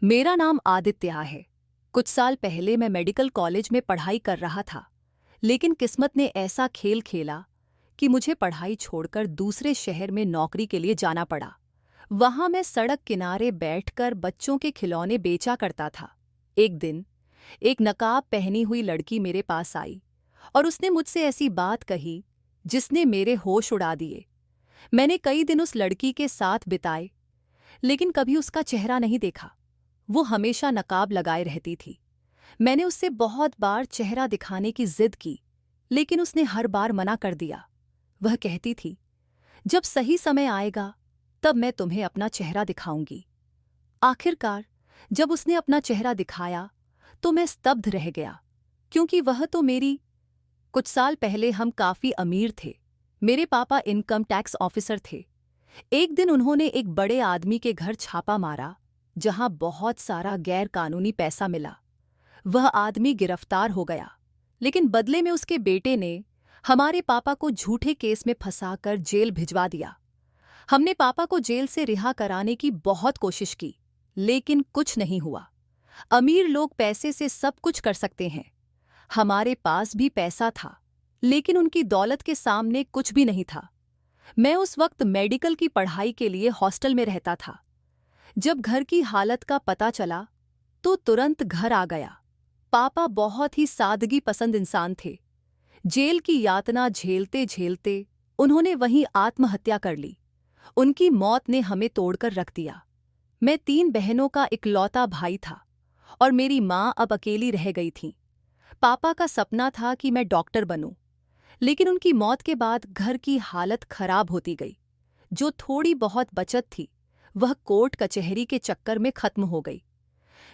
मेरा नाम आदित्य है। कुछ साल पहले मैं मेडिकल कॉलेज में पढ़ाई कर रहा था, लेकिन किस्मत ने ऐसा खेल खेला कि मुझे पढ़ाई छोड़कर दूसरे शहर में नौकरी के लिए जाना पड़ा। वहां मैं सड़क किनारे बैठकर बच्चों के खिलौने बेचा करता था। एक दिन एक नकाब पहनी हुई लड़की मेरे पास आई और उसने मुझसे ऐसी बात कही जिसने मेरे होश उड़ा दिए। मैंने कई दिन उस लड़की के साथ बिताए, लेकिन कभी उसका चेहरा नहीं देखा। वो हमेशा नकाब लगाए रहती थी। मैंने उससे बहुत बार चेहरा दिखाने की जिद की, लेकिन उसने हर बार मना कर दिया। वह कहती थी, जब सही समय आएगा तब मैं तुम्हें अपना चेहरा दिखाऊंगी। आखिरकार जब उसने अपना चेहरा दिखाया तो मैं स्तब्ध रह गया, क्योंकि वह तो मेरी। कुछ साल पहले हम काफी अमीर थे। मेरे पापा इनकम टैक्स ऑफिसर थे। एक दिन उन्होंने एक बड़े आदमी के घर छापा मारा, जहां बहुत सारा गैर कानूनी पैसा मिला। वह आदमी गिरफ्तार हो गया, लेकिन बदले में उसके बेटे ने हमारे पापा को झूठे केस में फंसाकर जेल भिजवा दिया। हमने पापा को जेल से रिहा कराने की बहुत कोशिश की, लेकिन कुछ नहीं हुआ। अमीर लोग पैसे से सब कुछ कर सकते हैं। हमारे पास भी पैसा था, लेकिन उनकी दौलत के सामने कुछ भी नहीं था। मैं उस वक्त मेडिकल की पढ़ाई के लिए हॉस्टल में रहता था। जब घर की हालत का पता चला तो तुरंत घर आ गया। पापा बहुत ही सादगी पसंद इंसान थे। जेल की यातना झेलते झेलते उन्होंने वहीं आत्महत्या कर ली। उनकी मौत ने हमें तोड़कर रख दिया। मैं 3 बहनों का इकलौता भाई था और मेरी माँ अब अकेली रह गई थी। पापा का सपना था कि मैं डॉक्टर बनूं, लेकिन उनकी मौत के बाद घर की हालत खराब होती गई। जो थोड़ी बहुत बचत थी वह कोर्ट कचहरी के चक्कर में खत्म हो गई।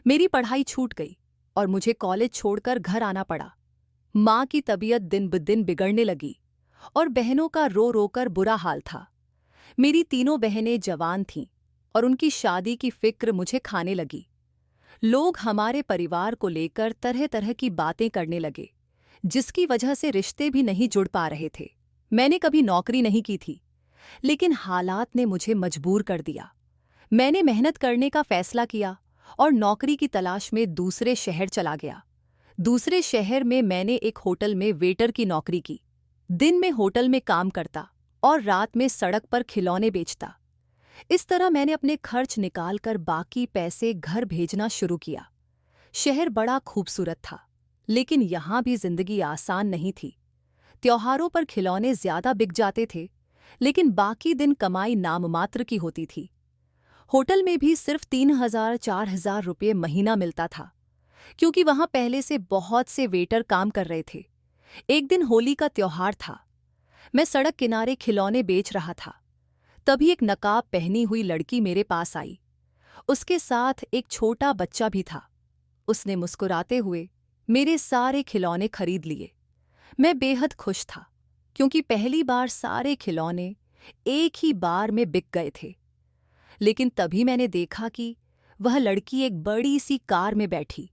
मेरी पढ़ाई छूट गई और मुझे कॉलेज छोड़कर घर आना पड़ा। माँ की तबीयत दिन ब दिन बिगड़ने लगी और बहनों का रो रोकर बुरा हाल था। मेरी तीनों बहनें जवान थीं और उनकी शादी की फिक्र मुझे खाने लगी। लोग हमारे परिवार को लेकर तरह तरह की बातें करने लगे, जिसकी वजह से रिश्ते भी नहीं जुड़ पा रहे थे। मैंने कभी नौकरी नहीं की थी, लेकिन हालात ने मुझे मजबूर कर दिया। मैंने मेहनत करने का फैसला किया और नौकरी की तलाश में दूसरे शहर चला गया। दूसरे शहर में मैंने एक होटल में वेटर की नौकरी की। दिन में होटल में काम करता और रात में सड़क पर खिलौने बेचता। इस तरह मैंने अपने खर्च निकालकर बाकी पैसे घर भेजना शुरू किया। शहर बड़ा खूबसूरत था, लेकिन यहाँ भी जिंदगी आसान नहीं थी। त्योहारों पर खिलौने ज्यादा बिक जाते थे, लेकिन बाकी दिन कमाई नाममात्र की होती थी। होटल में भी सिर्फ 3,000-4,000 रुपये महीना मिलता था, क्योंकि वहां पहले से बहुत से वेटर काम कर रहे थे। एक दिन होली का त्योहार था। मैं सड़क किनारे खिलौने बेच रहा था। तभी एक नकाब पहनी हुई लड़की मेरे पास आई। उसके साथ एक छोटा बच्चा भी था। उसने मुस्कुराते हुए मेरे सारे खिलौने खरीद लिए। मैं बेहद खुश था, क्योंकि पहली बार सारे खिलौने एक ही बार में बिक गए थे। लेकिन तभी मैंने देखा कि वह लड़की एक बड़ी सी कार में बैठी।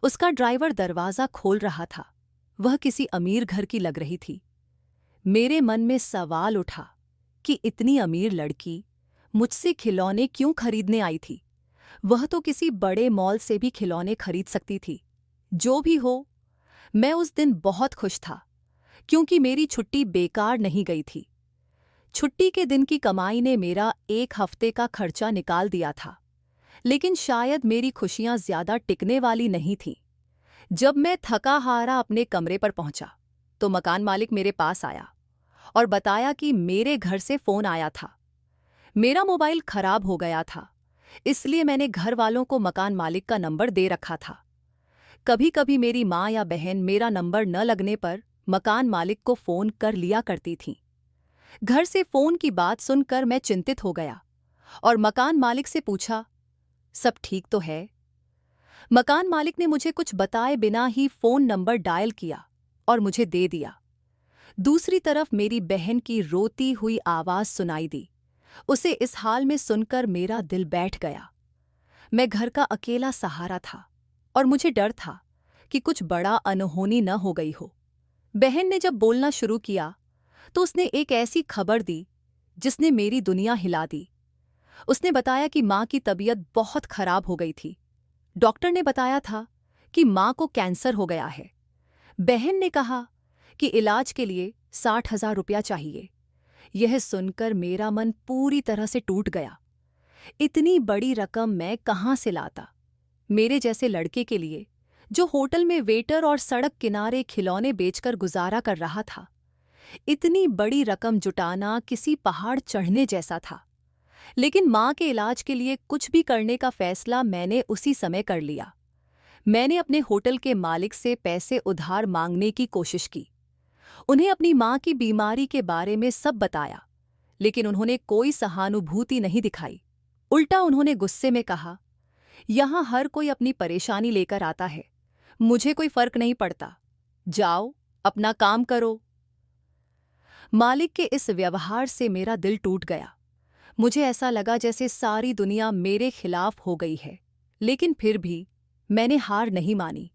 उसका ड्राइवर दरवाज़ा खोल रहा था। वह किसी अमीर घर की लग रही थी। मेरे मन में सवाल उठा कि इतनी अमीर लड़की मुझसे खिलौने क्यों खरीदने आई थी। वह तो किसी बड़े मॉल से भी खिलौने खरीद सकती थी। जो भी हो, मैं उस दिन बहुत खुश था, क्योंकि मेरी छुट्टी बेकार नहीं गई थी। छुट्टी के दिन की कमाई ने मेरा 1 हफ्ते का खर्चा निकाल दिया था, लेकिन शायद मेरी खुशियां ज्यादा टिकने वाली नहीं थीं। जब मैं थका हारा अपने कमरे पर पहुंचा, तो मकान मालिक मेरे पास आया और बताया कि मेरे घर से फोन आया था। मेरा मोबाइल खराब हो गया था, इसलिए मैंने घर वालों को मकान मालिक का नंबर दे रखा था। कभी कभी मेरी माँ या बहन मेरा नंबर न लगने पर मकान मालिक को फोन कर लिया करती थीं। घर से फोन की बात सुनकर मैं चिंतित हो गया और मकान मालिक से पूछा, सब ठीक तो है? मकान मालिक ने मुझे कुछ बताए बिना ही फोन नंबर डायल किया और मुझे दे दिया। दूसरी तरफ मेरी बहन की रोती हुई आवाज सुनाई दी। उसे इस हाल में सुनकर मेरा दिल बैठ गया। मैं घर का अकेला सहारा था और मुझे डर था कि कुछ बड़ा अनहोनी न हो गई हो। बहन ने जब बोलना शुरू किया तो उसने एक ऐसी खबर दी जिसने मेरी दुनिया हिला दी। उसने बताया कि माँ की तबीयत बहुत खराब हो गई थी। डॉक्टर ने बताया था कि माँ को कैंसर हो गया है। बहन ने कहा कि इलाज के लिए 60,000 रुपया चाहिए। यह सुनकर मेरा मन पूरी तरह से टूट गया। इतनी बड़ी रकम मैं कहाँ से लाता? मेरे जैसे लड़के के लिए, जो होटल में वेटर और सड़क किनारे खिलौने बेचकर गुजारा कर रहा था, इतनी बड़ी रकम जुटाना किसी पहाड़ चढ़ने जैसा था। लेकिन माँ के इलाज के लिए कुछ भी करने का फैसला मैंने उसी समय कर लिया। मैंने अपने होटल के मालिक से पैसे उधार मांगने की कोशिश की। उन्हें अपनी माँ की बीमारी के बारे में सब बताया, लेकिन उन्होंने कोई सहानुभूति नहीं दिखाई। उल्टा उन्होंने गुस्से में कहा, यहाँ हर कोई अपनी परेशानी लेकर आता है, मुझे कोई फर्क नहीं पड़ता, जाओ अपना काम करो। मालिक के इस व्यवहार से मेरा दिल टूट गया। मुझे ऐसा लगा जैसे सारी दुनिया मेरे खिलाफ हो गई है। लेकिन फिर भी मैंने हार नहीं मानी।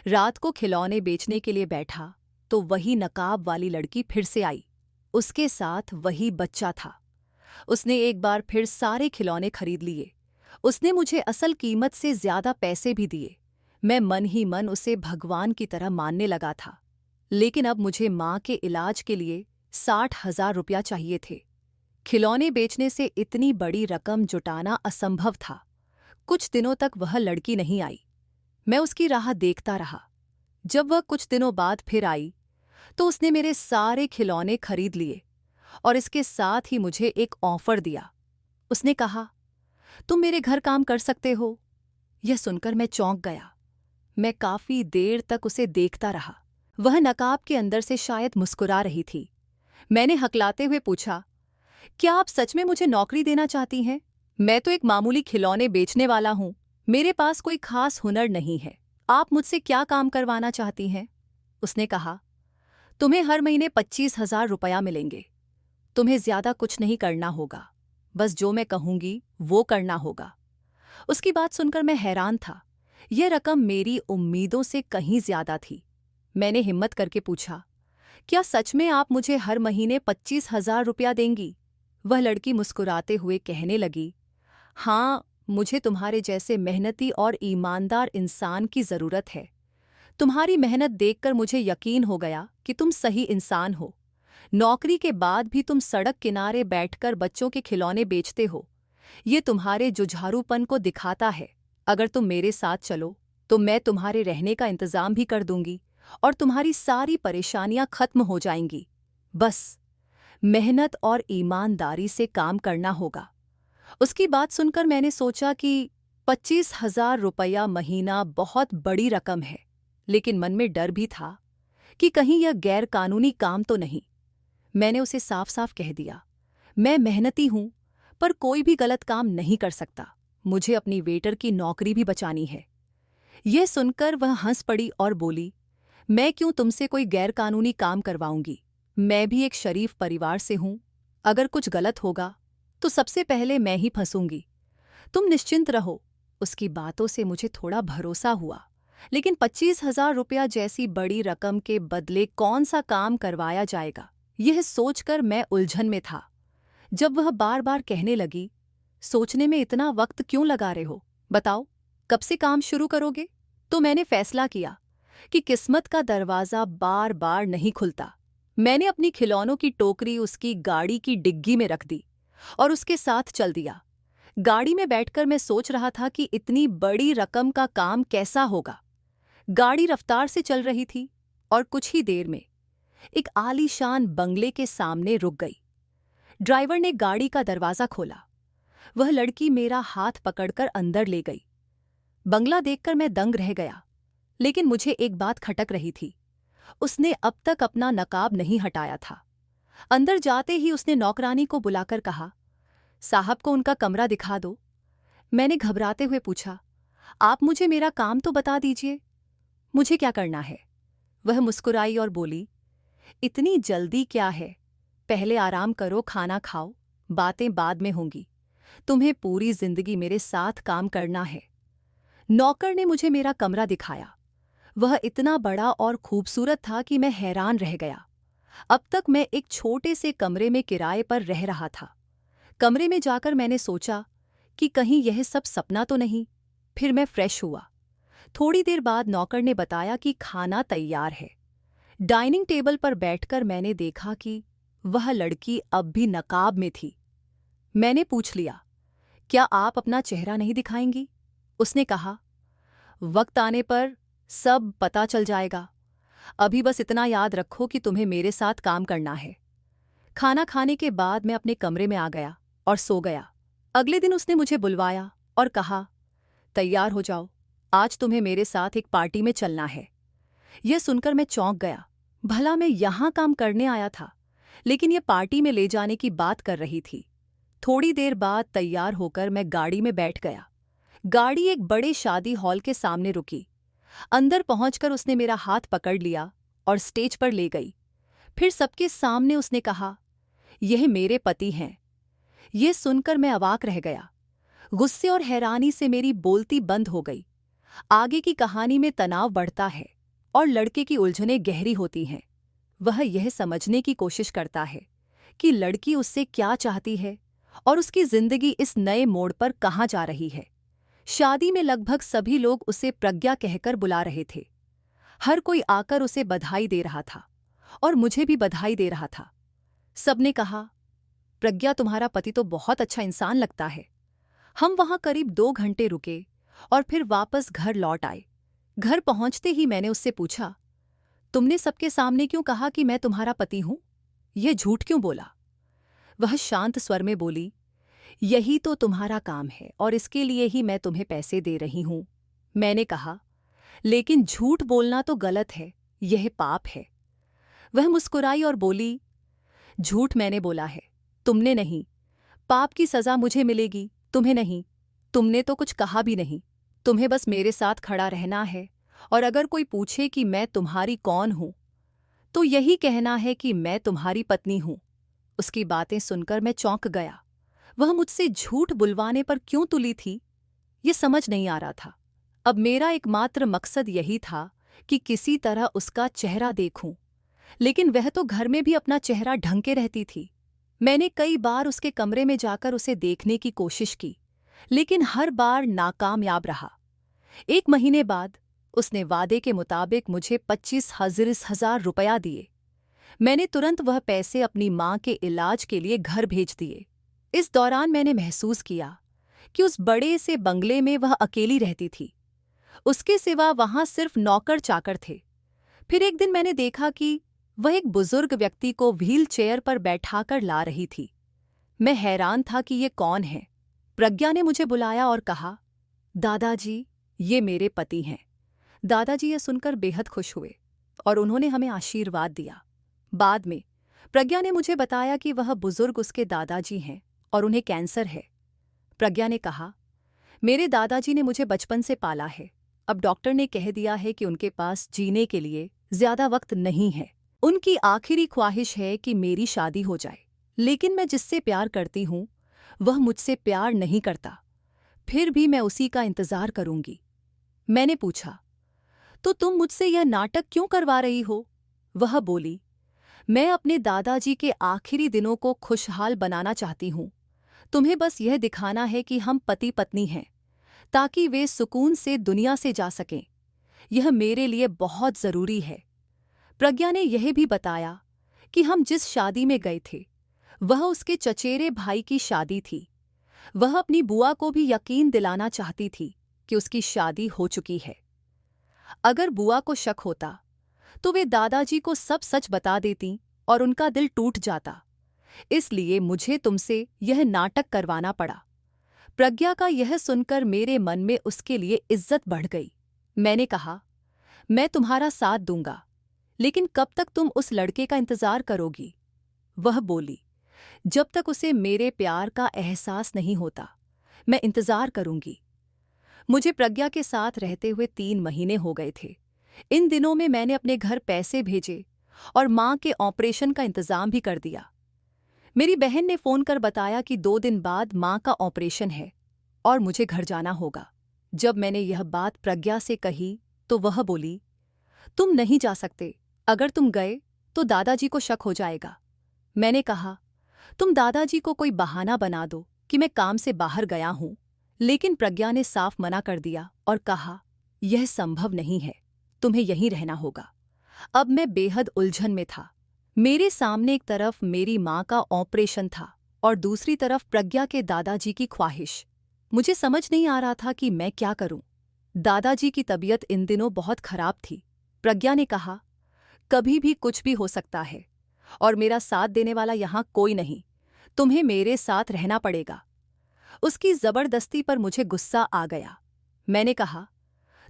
रात को खिलौने बेचने के लिए बैठा तो वही नकाब वाली लड़की फिर से आई। उसके साथ वही बच्चा था। उसने एक बार फिर सारे खिलौने खरीद लिए। उसने मुझे असल कीमत से ज्यादा पैसे भी दिए। मैं मन ही मन उसे भगवान की तरह मानने लगा था। लेकिन अब मुझे माँ के इलाज के लिए 60,000 रुपया चाहिए थे। खिलौने बेचने से इतनी बड़ी रकम जुटाना असंभव था। कुछ दिनों तक वह लड़की नहीं आई। मैं उसकी राह देखता रहा। जब वह कुछ दिनों बाद फिर आई तो उसने मेरे सारे खिलौने खरीद लिए और इसके साथ ही मुझे एक ऑफर दिया। उसने कहा, तुम मेरे घर काम कर सकते हो। यह सुनकर मैं चौंक गया। मैं काफी देर तक उसे देखता रहा। वह नकाब के अंदर से शायद मुस्कुरा रही थी। मैंने हकलाते हुए पूछा, क्या आप सच में मुझे नौकरी देना चाहती हैं? मैं तो एक मामूली खिलौने बेचने वाला हूँ। मेरे पास कोई खास हुनर नहीं है। आप मुझसे क्या काम करवाना चाहती हैं? उसने कहा, तुम्हें हर महीने 25,000 रुपया मिलेंगे। तुम्हें ज्यादा कुछ नहीं करना होगा, बस जो मैं कहूंगी वो करना होगा। उसकी बात सुनकर मैं हैरान था। यह रकम मेरी उम्मीदों से कहीं ज्यादा थी। मैंने हिम्मत करके पूछा, क्या सच में आप मुझे हर महीने 25,000 रुपया देंगी? वह लड़की मुस्कुराते हुए कहने लगी, हाँ, मुझे तुम्हारे जैसे मेहनती और ईमानदार इंसान की जरूरत है। तुम्हारी मेहनत देखकर मुझे यकीन हो गया कि तुम सही इंसान हो। नौकरी के बाद भी तुम सड़क किनारे बैठकर बच्चों के खिलौने बेचते हो। ये तुम्हारे जुझारूपन को दिखाता है। अगर तुम मेरे साथ चलो तो मैं तुम्हारे रहने का इंतजाम भी कर दूंगी और तुम्हारी सारी परेशानियां खत्म हो जाएंगी। बस मेहनत और ईमानदारी से काम करना होगा। उसकी बात सुनकर मैंने सोचा कि 25,000 रुपया महीना बहुत बड़ी रकम है, लेकिन मन में डर भी था कि कहीं यह गैर कानूनी काम तो नहीं। मैंने उसे साफ साफ कह दिया, मैं मेहनती हूं, पर कोई भी गलत काम नहीं कर सकता। मुझे अपनी वेटर की नौकरी भी बचानी है। यह सुनकर वह हंस पड़ी और बोली, मैं क्यों तुमसे कोई गैर कानूनी काम करवाऊंगी? मैं भी एक शरीफ परिवार से हूं। अगर कुछ गलत होगा तो सबसे पहले मैं ही फंसूंगी। तुम निश्चिंत रहो। उसकी बातों से मुझे थोड़ा भरोसा हुआ, लेकिन 25,000 रुपया जैसी बड़ी रकम के बदले कौन सा काम करवाया जाएगा, यह सोचकर मैं उलझन में था। जब वह बार बार कहने लगी, सोचने में इतना वक्त क्यों लगा रहे हो? बताओ, कब से काम शुरू करोगे? तो मैंने फैसला किया कि किस्मत का दरवाजा बार बार नहीं खुलता। मैंने अपनी खिलौनों की टोकरी उसकी गाड़ी की डिग्गी में रख दी और उसके साथ चल दिया। गाड़ी में बैठकर मैं सोच रहा था कि इतनी बड़ी रकम का काम कैसा होगा। गाड़ी रफ्तार से चल रही थी और कुछ ही देर में एक आलीशान बंगले के सामने रुक गई। ड्राइवर ने गाड़ी का दरवाजा खोला। वह लड़की मेरा हाथ पकड़कर अंदर ले गई। बंगला देखकर मैं दंग रह गया, लेकिन मुझे एक बात खटक रही थी। उसने अब तक अपना नकाब नहीं हटाया था। अंदर जाते ही उसने नौकरानी को बुलाकर कहा, साहब को उनका कमरा दिखा दो। मैंने घबराते हुए पूछा, आप मुझे मेरा काम तो बता दीजिए, मुझे क्या करना है? वह मुस्कुराई और बोली, इतनी जल्दी क्या है? पहले आराम करो, खाना खाओ, बातें बाद में होंगी। तुम्हें पूरी जिंदगी मेरे साथ काम करना है। नौकर ने मुझे मेरा कमरा दिखाया। वह इतना बड़ा और खूबसूरत था कि मैं हैरान रह गया। अब तक मैं एक छोटे से कमरे में किराए पर रह रहा था। कमरे में जाकर मैंने सोचा कि कहीं यह सब सपना तो नहीं। फिर मैं फ्रेश हुआ। थोड़ी देर बाद नौकर ने बताया कि खाना तैयार है। डाइनिंग टेबल पर बैठकर मैंने देखा कि वह लड़की अब भी नकाब में थी। मैंने पूछ लिया, क्या आप अपना चेहरा नहीं दिखाएंगी? उसने कहा, वक्त आने पर सब पता चल जाएगा। अभी बस इतना याद रखो कि तुम्हें मेरे साथ काम करना है। खाना खाने के बाद मैं अपने कमरे में आ गया और सो गया। अगले दिन उसने मुझे बुलवाया और कहा, तैयार हो जाओ, आज तुम्हें मेरे साथ एक पार्टी में चलना है। यह सुनकर मैं चौंक गया। भला मैं यहाँ काम करने आया था, लेकिन यह पार्टी में ले जाने की बात कर रही थी। थोड़ी देर बाद तैयार होकर मैं गाड़ी में बैठ गया। गाड़ी एक बड़े शादी हॉल के सामने रुकी। अंदर पहुंचकर उसने मेरा हाथ पकड़ लिया और स्टेज पर ले गई। फिर सबके सामने उसने कहा, यह मेरे पति हैं। यह सुनकर मैं अवाक रह गया। गुस्से और हैरानी से मेरी बोलती बंद हो गई। आगे की कहानी में तनाव बढ़ता है और लड़के की उलझनें गहरी होती हैं। वह यह समझने की कोशिश करता है कि लड़की उससे क्या चाहती है और उसकी जिंदगी इस नए मोड़ पर कहाँ जा रही है। शादी में लगभग सभी लोग उसे प्रज्ञा कहकर बुला रहे थे। हर कोई आकर उसे बधाई दे रहा था और मुझे भी बधाई दे रहा था। सबने कहा, प्रज्ञा, तुम्हारा पति तो बहुत अच्छा इंसान लगता है। हम वहां करीब 2 घंटे रुके और फिर वापस घर लौट आए। घर पहुंचते ही मैंने उससे पूछा, तुमने सबके सामने क्यों कहा कि मैं तुम्हारा पति हूं? यह झूठ क्यों बोला? वह शांत स्वर में बोली, यही तो तुम्हारा काम है और इसके लिए ही मैं तुम्हें पैसे दे रही हूं। मैंने कहा, लेकिन झूठ बोलना तो गलत है, यह पाप है। वह मुस्कुराई और बोली, झूठ मैंने बोला है, तुमने नहीं। पाप की सजा मुझे मिलेगी, तुम्हें नहीं। तुमने तो कुछ कहा भी नहीं। तुम्हें बस मेरे साथ खड़ा रहना है और अगर कोई पूछे कि मैं तुम्हारी कौन हूं, तो यही कहना है कि मैं तुम्हारी पत्नी हूं। उसकी बातें सुनकर मैं चौंक गया। वह मुझसे झूठ बुलवाने पर क्यों तुली थी, ये समझ नहीं आ रहा था। अब मेरा एकमात्र मकसद यही था कि किसी तरह उसका चेहरा देखूं, लेकिन वह तो घर में भी अपना चेहरा ढंके रहती थी। मैंने कई बार उसके कमरे में जाकर उसे देखने की कोशिश की, लेकिन हर बार नाकामयाब रहा। 1 महीने बाद उसने वादे के मुताबिक मुझे 25,000 रुपया दिए। मैंने तुरंत वह पैसे अपनी माँ के इलाज के लिए घर भेज दिए। इस दौरान मैंने महसूस किया कि उस बड़े से बंगले में वह अकेली रहती थी। उसके सिवा वहां सिर्फ नौकर चाकर थे। फिर एक दिन मैंने देखा कि वह एक बुजुर्ग व्यक्ति को व्हील चेयर पर बैठाकर ला रही थी। मैं हैरान था कि ये कौन है। प्रज्ञा ने मुझे बुलाया और कहा, दादाजी, ये मेरे पति हैं। दादाजी यह सुनकर बेहद खुश हुए और उन्होंने हमें आशीर्वाद दिया। बाद में प्रज्ञा ने मुझे बताया कि वह बुजुर्ग उसके दादाजी हैं और उन्हें कैंसर है। प्रज्ञा ने कहा, मेरे दादाजी ने मुझे बचपन से पाला है। अब डॉक्टर ने कह दिया है कि उनके पास जीने के लिए ज्यादा वक्त नहीं है। उनकी आखिरी ख्वाहिश है कि मेरी शादी हो जाए, लेकिन मैं जिससे प्यार करती हूँ वह मुझसे प्यार नहीं करता। फिर भी मैं उसी का इंतजार करूंगी। मैंने पूछा, तो तुम मुझसे यह नाटक क्यों करवा रही हो? वह बोली, मैं अपने दादाजी के आखिरी दिनों को खुशहाल बनाना चाहती हूँ। तुम्हें बस यह दिखाना है कि हम पति पत्नी हैं, ताकि वे सुकून से दुनिया से जा सकें। यह मेरे लिए बहुत जरूरी है। प्रज्ञा ने यह भी बताया कि हम जिस शादी में गए थे वह उसके चचेरे भाई की शादी थी। वह अपनी बुआ को भी यकीन दिलाना चाहती थी कि उसकी शादी हो चुकी है। अगर बुआ को शक होता तो वे दादाजी को सब सच बता देती और उनका दिल टूट जाता। इसलिए मुझे तुमसे यह नाटक करवाना पड़ा। प्रज्ञा का यह सुनकर मेरे मन में उसके लिए इज्जत बढ़ गई। मैंने कहा, मैं तुम्हारा साथ दूंगा, लेकिन कब तक तुम उस लड़के का इंतजार करोगी? वह बोली, जब तक उसे मेरे प्यार का एहसास नहीं होता, मैं इंतजार करूंगी। मुझे प्रज्ञा के साथ रहते हुए 3 महीने हो गए थे। इन दिनों में मैंने अपने घर पैसे भेजे और माँ के ऑपरेशन का इंतजाम भी कर दिया। मेरी बहन ने फोन कर बताया कि 2 दिन बाद माँ का ऑपरेशन है और मुझे घर जाना होगा। जब मैंने यह बात प्रज्ञा से कही तो वह बोली, तुम नहीं जा सकते। अगर तुम गए तो दादाजी को शक हो जाएगा। मैंने कहा, तुम दादाजी को कोई बहाना बना दो कि मैं काम से बाहर गया हूं। लेकिन प्रज्ञा ने साफ मना कर दिया और कहा, यह संभव नहीं है, तुम्हें यहीं रहना होगा। अब मैं बेहद उलझन में था। मेरे सामने एक तरफ मेरी माँ का ऑपरेशन था और दूसरी तरफ प्रज्ञा के दादाजी की ख्वाहिश। मुझे समझ नहीं आ रहा था कि मैं क्या करूं। दादाजी की तबीयत इन दिनों बहुत खराब थी। प्रज्ञा ने कहा, कभी भी कुछ भी हो सकता है और मेरा साथ देने वाला यहाँ कोई नहीं, तुम्हें मेरे साथ रहना पड़ेगा। उसकी जबरदस्ती पर मुझे गुस्सा आ गया। मैंने कहा,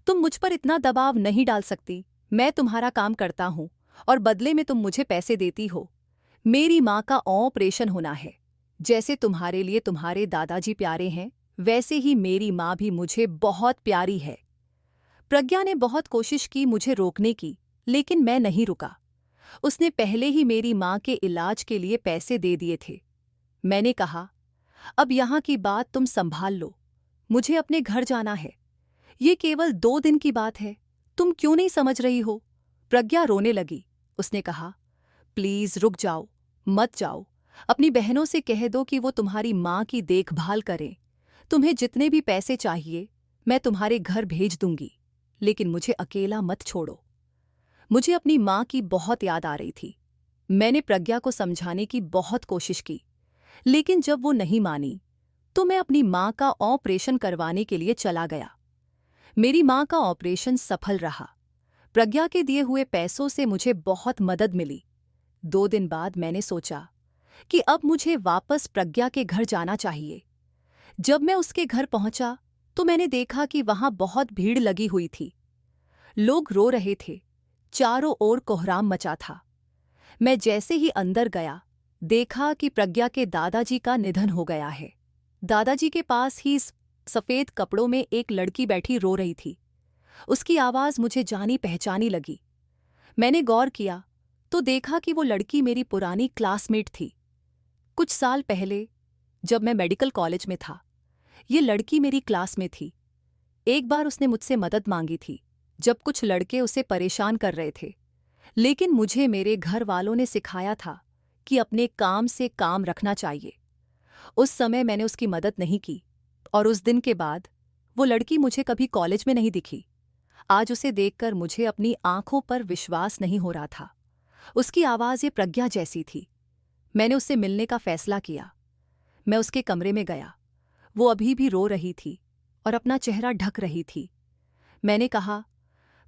तुम मुझ पर इतना दबाव नहीं डाल सकती। मैं तुम्हारा काम करता हूं और बदले में तुम मुझे पैसे देती हो। मेरी माँ का ऑपरेशन होना है। जैसे तुम्हारे लिए तुम्हारे दादाजी प्यारे हैं, वैसे ही मेरी माँ भी मुझे बहुत प्यारी है। प्रज्ञा ने बहुत कोशिश की मुझे रोकने की, लेकिन मैं नहीं रुका। उसने पहले ही मेरी माँ के इलाज के लिए पैसे दे दिए थे। मैंने कहा, अब यहाँ की बात तुम संभाल लो, मुझे अपने घर जाना है। ये केवल 2 दिन की बात है, तुम क्यों नहीं समझ रही हो? प्रज्ञा रोने लगी। उसने कहा, प्लीज रुक जाओ, मत जाओ। अपनी बहनों से कह दो कि वो तुम्हारी माँ की देखभाल करें। तुम्हें जितने भी पैसे चाहिए मैं तुम्हारे घर भेज दूंगी, लेकिन मुझे अकेला मत छोड़ो। मुझे अपनी माँ की बहुत याद आ रही थी। मैंने प्रज्ञा को समझाने की बहुत कोशिश की, लेकिन जब वो नहीं मानी तो मैं अपनी माँ का ऑपरेशन करवाने के लिए चला गया। मेरी माँ का ऑपरेशन सफल रहा। प्रज्ञा के दिए हुए पैसों से मुझे बहुत मदद मिली। 2 दिन बाद मैंने सोचा कि अब मुझे वापस प्रज्ञा के घर जाना चाहिए। जब मैं उसके घर पहुंचा तो मैंने देखा कि वहां बहुत भीड़ लगी हुई थी। लोग रो रहे थे, चारों ओर कोहराम मचा था। मैं जैसे ही अंदर गया, देखा कि प्रज्ञा के दादाजी का निधन हो गया है। दादाजी के पास ही सफेद कपड़ों में एक लड़की बैठी रो रही थी। उसकी आवाज मुझे जानी पहचानी लगी। मैंने गौर किया तो देखा कि वो लड़की मेरी पुरानी क्लासमेट थी। कुछ साल पहले जब मैं मेडिकल कॉलेज में था, ये लड़की मेरी क्लास में थी। एक बार उसने मुझसे मदद मांगी थी जब कुछ लड़के उसे परेशान कर रहे थे, लेकिन मुझे मेरे घर वालों ने सिखाया था कि अपने काम से काम रखना चाहिए। उस समय मैंने उसकी मदद नहीं की और उस दिन के बाद वो लड़की मुझे कभी कॉलेज में नहीं दिखी। आज उसे देखकर मुझे अपनी आंखों पर विश्वास नहीं हो रहा था। उसकी आवाज़ प्रज्ञा जैसी थी। मैंने उससे मिलने का फैसला किया। मैं उसके कमरे में गया। वो अभी भी रो रही थी और अपना चेहरा ढक रही थी। मैंने कहा,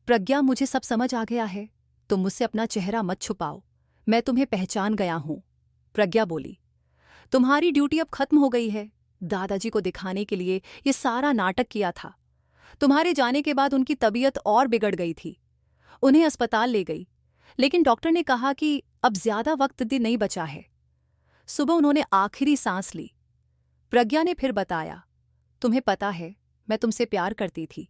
प्रज्ञा, मुझे सब समझ आ गया है, तुम मुझसे अपना चेहरा मत छुपाओ, मैं तुम्हें पहचान गया हूं। प्रज्ञा बोली, तुम्हारी ड्यूटी अब खत्म हो गई है। दादाजी को दिखाने के लिए ये सारा नाटक किया था। तुम्हारे जाने के बाद उनकी तबीयत और बिगड़ गई थी। उन्हें अस्पताल ले गई, लेकिन डॉक्टर ने कहा कि अब ज्यादा वक्त दिन नहीं बचा है। सुबह उन्होंने आखिरी सांस ली। प्रज्ञा ने फिर बताया, तुम्हें पता है, मैं तुमसे प्यार करती थी।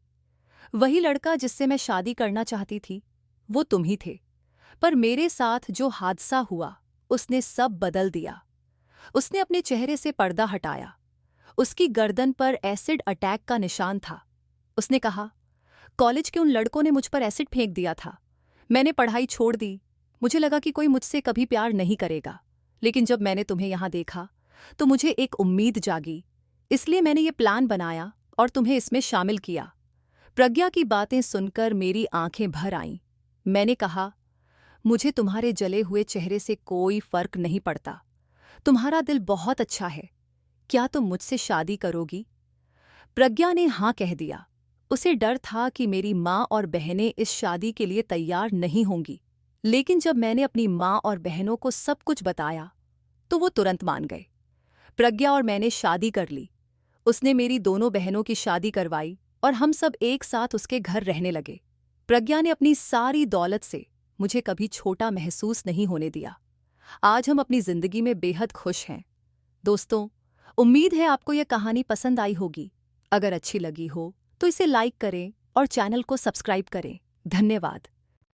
वही लड़का जिससे मैं शादी करना चाहती थी, वो तुम ही थे। पर मेरे साथ जो हादसा हुआ, उसने सब बदल दिया। उसने अपने चेहरे से पर्दा हटाया। उसकी गर्दन पर एसिड अटैक का निशान था। उसने कहा, कॉलेज के उन लड़कों ने मुझ पर एसिड फेंक दिया था। मैंने पढ़ाई छोड़ दी। मुझे लगा कि कोई मुझसे कभी प्यार नहीं करेगा, लेकिन जब मैंने तुम्हें यहाँ देखा तो मुझे एक उम्मीद जागी। इसलिए मैंने ये प्लान बनाया और तुम्हें इसमें शामिल किया। प्रज्ञा की बातें सुनकर मेरी आंखें भर आईं। मैंने कहा, मुझे तुम्हारे जले हुए चेहरे से कोई फर्क नहीं पड़ता। तुम्हारा दिल बहुत अच्छा है। क्या तुम मुझसे शादी करोगी? प्रज्ञा ने हाँ कह दिया। उसे डर था कि मेरी माँ और बहनें इस शादी के लिए तैयार नहीं होंगी, लेकिन जब मैंने अपनी माँ और बहनों को सब कुछ बताया तो वो तुरंत मान गए। प्रज्ञा और मैंने शादी कर ली। उसने मेरी दोनों बहनों की शादी करवाई और हम सब एक साथ उसके घर रहने लगे। प्रज्ञा ने अपनी सारी दौलत से मुझे कभी छोटा महसूस नहीं होने दिया। आज हम अपनी जिंदगी में बेहद खुश हैं। दोस्तों, उम्मीद है आपको यह कहानी पसंद आई होगी। अगर अच्छी लगी हो तो इसे लाइक करें और चैनल को सब्सक्राइब करें। धन्यवाद।